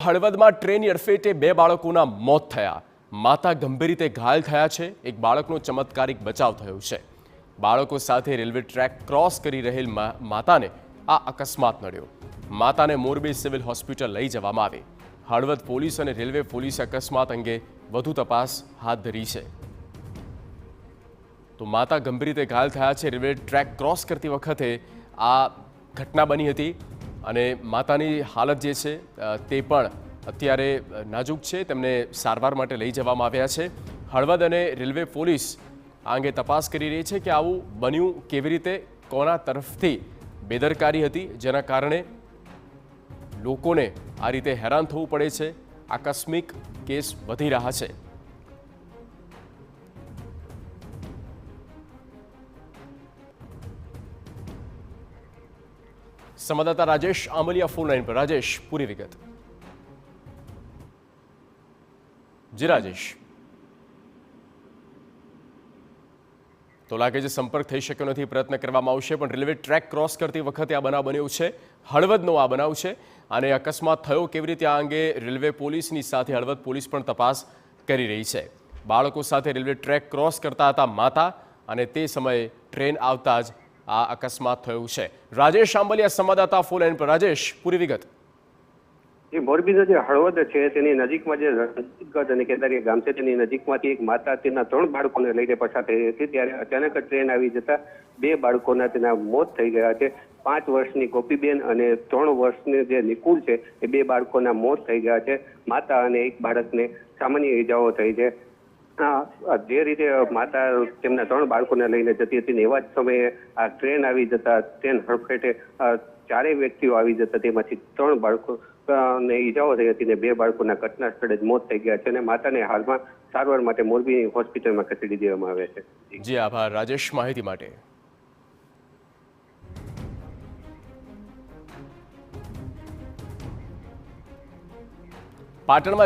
હળવદમાં ટ્રેનની અડફેટે બે બાળકોના મોત થયા. માતા ગંભીર રીતે ઘાયલ થયા છે. એક બાળકનો ચમત્કારિક બચાવ થયો છે. બાળકો સાથે રેલવે ટ્રેક ક્રોસ કરી રહેલ માતાને આ અકસ્માત નડ્યો. માતાને મોરબી સિવિલ હોસ્પિટલ લઈ જવામાં આવી. હળવદ પોલીસ અને રેલવે પોલીસે અકસ્માત અંગે વધુ તપાસ હાથ ધરી છે. તો માતા ગંભીર રીતે ઘાયલ થયા છે. રેલવે ટ્રેક ક્રોસ કરતી વખતે આ ઘટના બની હતી અને માતાની હાલત જે છે તે પણ અત્યારે નાજુક છે. તેમને સારવાર માટે લઈ જવામાં આવ્યા છે. હળવદ અને રેલવે પોલીસ આ અંગે તપાસ કરી રહી છે કે આવું બન્યું કેવી રીતે, કોના તરફથી બેદરકારી હતી જેના કારણે લોકોને આ રીતે હેરાન થવું પડે છે. આકસ્મિક કેસ વધી રહ્યા છે. સંવાદદાતા રાજેશ આંબલિયા ફોન લાઈન પર. રાજેશ, પૂરી વિગત. જી રાજેશ, તો લાગે છે સંપર્ક થઈ શક્યો નથી. પ્રયત્ન કરવામાં આવશે, પણ રેલવે ટ્રેક ક્રોસ કરતી વખતે આ બનાવ બન્યો છે. હળવદનો આ બનાવ છે અને અકસ્માત થયો કેવી રીતે આ અંગે રેલવે પોલીસની સાથે હળવદ પોલીસ પણ તપાસ કરી રહી છે. બાળકો સાથે રેલવે ટ્રેક ક્રોસ કરતા હતા માતા અને તે સમયે ટ્રેન આવતા જ આ અકસ્માત થયું છે. રાજેશ આંબલિયા સંવાદદાતા ફોન લાઈન પર. રાજેશ, પૂરી વિગત. જે મોરબીનો જે હળવદ છે તેની નજીકમાં જે રણજીતગઢ અને કેદારિયા ગામ છે તેની નજીકમાંથી એક માતા તેના 3 બાળકોને લઈને પસાર થઈ હતી. ત્યારે અચાનક ટ્રેન આવી જતા 2 બાળકોના તેના મોત થઈ ગયા છે. 5 વર્ષની ગોપીબેન અને 3 વર્ષની જે નિકુલ છે એ 2 બાળકોના મોત થઈ ગયા છે. માતા અને એક બાળકને સામાન્ય ઈજાઓ થઈ છે. જે રીતે માતા તેમના 3 બાળકોને લઈને જતી હતી એવા જ સમયે આ ટ્રેન આવી જતા ટ્રેન હડફેટે 4 વ્યક્તિઓ આવી જતા તેમાંથી 3 બાળકો ને ઈજાઓ થઈ હતી ને 2 બાળકોના ઘટના સ્થળે જ મોત થઈ ગયા છે અને માતાને હાલમાં સારવાર માટે મોરબી હોસ્પિટલમાં ખસેડી દેવામાં આવે છે. જી આભાર રાજેશ માહિતી માટે. પાટણમાં